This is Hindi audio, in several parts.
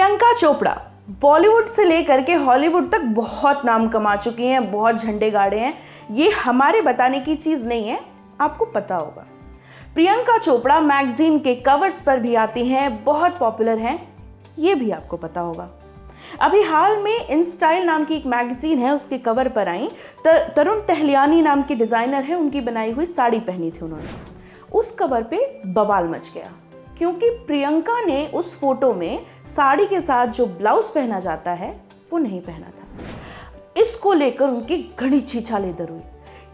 प्रियंका चोपड़ा बॉलीवुड से लेकर के हॉलीवुड तक बहुत नाम कमा चुकी हैं, बहुत झंडे गाड़े हैं। ये हमारे बताने की चीज़ नहीं है, आपको पता होगा। प्रियंका चोपड़ा मैगजीन के कवर्स पर भी आती हैं, बहुत पॉपुलर हैं, ये भी आपको पता होगा। अभी हाल में इन स्टाइल नाम की एक मैगजीन है, उसके कवर पर आई तरुण तहलियानी नाम की डिज़ाइनर है, उनकी बनाई हुई साड़ी पहनी थी उन्होंने। उस कवर पे बवाल मच गया क्योंकि प्रियंका ने उस फोटो में साड़ी के साथ जो ब्लाउज पहना जाता है वो नहीं पहना था। इसको लेकर उनकी घड़ी छीछाल इधर हुई।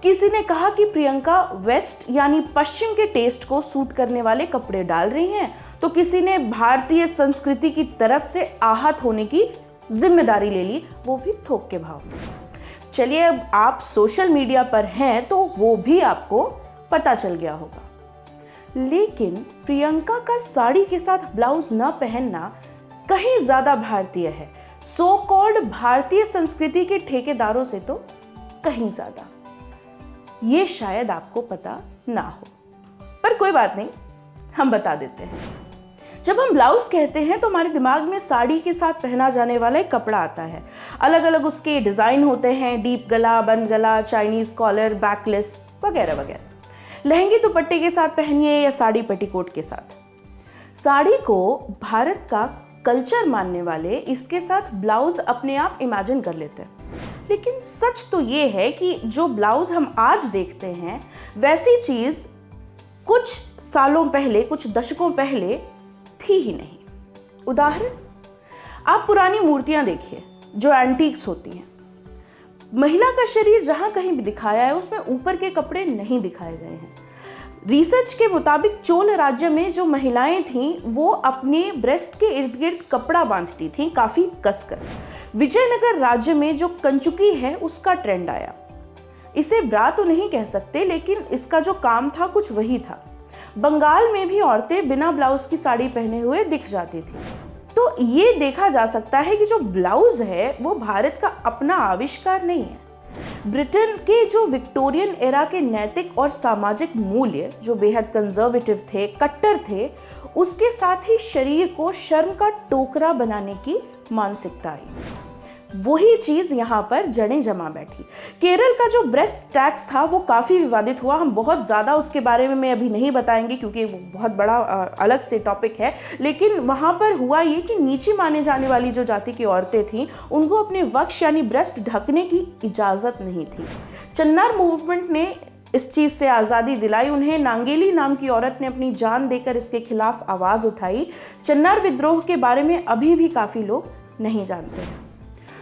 किसी ने कहा कि प्रियंका वेस्ट यानी पश्चिम के टेस्ट को सूट करने वाले कपड़े डाल रही हैं, तो किसी ने भारतीय संस्कृति की तरफ से आहत होने की जिम्मेदारी ले ली, वो भी थोक के भाव में। चलिए, अब आप सोशल मीडिया पर हैं तो वो भी आपको पता चल गया होगा। लेकिन प्रियंका का साड़ी के साथ ब्लाउज न पहनना कहीं ज्यादा भारतीय है, सो कॉल्ड भारतीय संस्कृति के ठेकेदारों से तो कहीं ज्यादा। ये शायद आपको पता ना हो, पर कोई बात नहीं, हम बता देते हैं। जब हम ब्लाउज कहते हैं तो हमारे दिमाग में साड़ी के साथ पहना जाने वाला एक कपड़ा आता है। अलग अलग उसके डिजाइन होते हैं, डीप गला, बंद गला, चाइनीज कॉलर, बैकलेस वगैरह वगैरह। लहंगे दुपट्टे के साथ पहनिए या साड़ी पेटीकोट के साथ। साड़ी को भारत का कल्चर मानने वाले इसके साथ ब्लाउज अपने आप इमेजिन कर लेते हैं। लेकिन सच तो ये है कि जो ब्लाउज हम आज देखते हैं वैसी चीज कुछ सालों पहले, कुछ दशकों पहले थी ही नहीं। उदाहरण, आप पुरानी मूर्तियां देखिए जो एंटीक्स होती हैं। महिला का शरीर जहां कहीं भी दिखाया है उसमें ऊपर के कपड़े नहीं दिखाए गए हैं। रिसर्च के मुताबिक चोल राज्य में जो महिलाएं थीं वो अपने ब्रेस्ट के इर्द गिर्द कपड़ा बांधती थीं, काफी कसकर। विजयनगर राज्य में जो कंचुकी है उसका ट्रेंड आया। इसे ब्रा तो नहीं कह सकते, लेकिन इसका जो काम था कुछ वही था। बंगाल में भी औरतें बिना ब्लाउज की साड़ी पहने हुए दिख जाती थी। तो ये देखा जा सकता है कि जो ब्लाउज है वो भारत का अपना आविष्कार नहीं है। ब्रिटेन के जो विक्टोरियन एरा के नैतिक और सामाजिक मूल्य जो बेहद कंजर्वेटिव थे, कट्टर थे, उसके साथ ही शरीर को शर्म का टोकरा बनाने की मानसिकता आई। वही चीज यहाँ पर जड़ें जमा बैठी। केरल का जो ब्रेस्ट टैक्स था वो काफी विवादित हुआ। हम बहुत ज्यादा उसके बारे में अभी नहीं बताएंगे क्योंकि वो बहुत बड़ा अलग से टॉपिक है। लेकिन वहाँ पर हुआ ये कि नीची माने जाने वाली जो जाति की औरतें थीं उनको अपने वक्ष यानी ब्रेस्ट ढकने की इजाजत नहीं थी। चन्नार मूवमेंट ने इस चीज से आज़ादी दिलाई उन्हें। नांगेली नाम की औरत ने अपनी जान देकर इसके खिलाफ आवाज उठाई। चन्नार विद्रोह के बारे में अभी भी काफी लोग नहीं जानते हैं।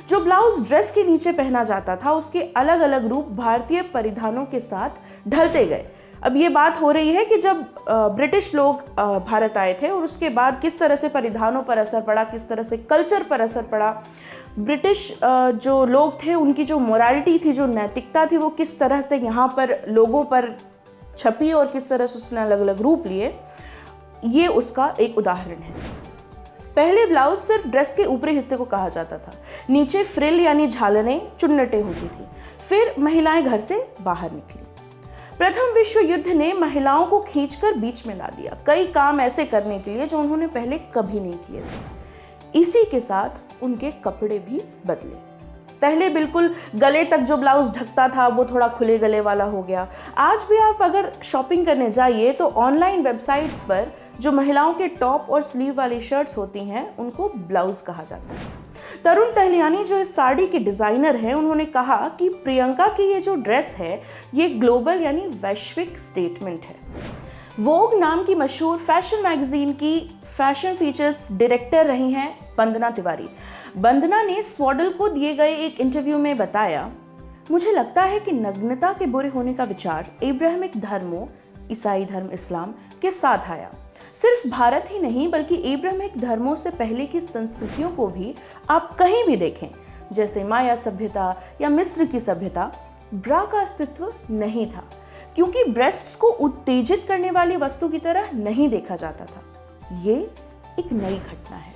जो ब्लाउज ड्रेस के नीचे पहना जाता था उसके अलग अलग रूप भारतीय परिधानों के साथ ढलते गए। अब ये बात हो रही है कि जब ब्रिटिश लोग भारत आए थे और उसके बाद किस तरह से परिधानों पर असर पड़ा, किस तरह से कल्चर पर असर पड़ा। ब्रिटिश जो लोग थे उनकी जो मोरालिटी थी, जो नैतिकता थी, वो किस तरह से यहाँ पर लोगों पर छपी और किस तरह से उसने अलग अलग रूप लिए, ये उसका एक उदाहरण है। पहले ब्लाउज सिर्फ ड्रेस के ऊपरी हिस्से को कहा जाता था। नीचे फ्रिल यानी झालरें, चुन्नटें होती थी। फिर महिलाएं घर से बाहर निकली। प्रथम विश्व युद्ध ने महिलाओं को खींचकर बीच में ला दिया, कई काम ऐसे करने के लिए जो उन्होंने पहले कभी नहीं किए थे। इसी के साथ उनके कपड़े भी बदले। पहले बिल्कुल गले तक जो ब्लाउज ढकता था वो थोड़ा खुले गले वाला हो गया। आज भी आप अगर शॉपिंग करने जाइए तो ऑनलाइन वेबसाइट्स पर जो महिलाओं के टॉप और स्लीव वाली शर्ट्स होती हैं उनको ब्लाउज कहा जाता है। तरुण तहलियानी जो इस साड़ी के डिजाइनर हैं, उन्होंने कहा कि प्रियंका की ये जो ड्रेस है ये ग्लोबल यानी वैश्विक स्टेटमेंट है। वोग नाम की मशहूर फैशन मैगजीन की फैशन फीचर्स डायरेक्टर रही हैं वंदना तिवारी। वंदना ने स्वॉडल को दिए गए एक इंटरव्यू में बताया, मुझे लगता है कि नग्नता के बुरे होने का विचार एब्राहमिक धर्मों, ईसाई धर्म, इस्लाम के साथ आया। सिर्फ भारत ही नहीं बल्कि एब्राहमिक धर्मों से पहले की संस्कृतियों को भी आप कहीं भी देखें, जैसे माया सभ्यता या मिस्र की सभ्यता, ब्रा का अस्तित्व नहीं था क्योंकि ब्रेस्ट्स को उत्तेजित करने वाली वस्तु की तरह नहीं देखा जाता था। ये एक नई घटना है।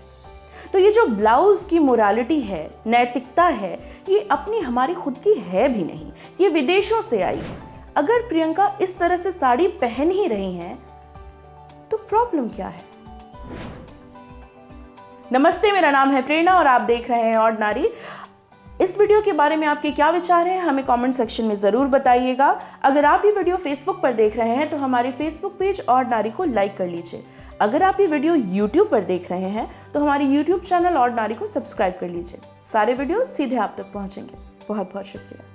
तो ये जो ब्लाउज की मोरालिटी है, नैतिकता है, ये अपनी हमारी खुद की है भी नहीं, ये विदेशों से आई है। अगर प्रियंका इस तरह से साड़ी पहन ही रही हैं तो प्रॉब्लम क्या है? नमस्ते, मेरा नाम है प्रेरणा और आप देख रहे हैं ऑर्डिनरी। इस वीडियो के बारे में आपके क्या विचार हैं हमें कमेंट सेक्शन में ज़रूर बताइएगा। अगर आप ये वीडियो फेसबुक पर देख रहे हैं तो हमारे फेसबुक पेज ऑर्डिनरी को लाइक कर लीजिए। अगर आप ये वीडियो यूट्यूब पर देख रहे हैं तो हमारे यूट्यूब चैनल ऑर्डिनरी को सब्सक्राइब कर लीजिए। सारे वीडियो सीधे आप तक पहुंचेंगे। बहुत बहुत शुक्रिया।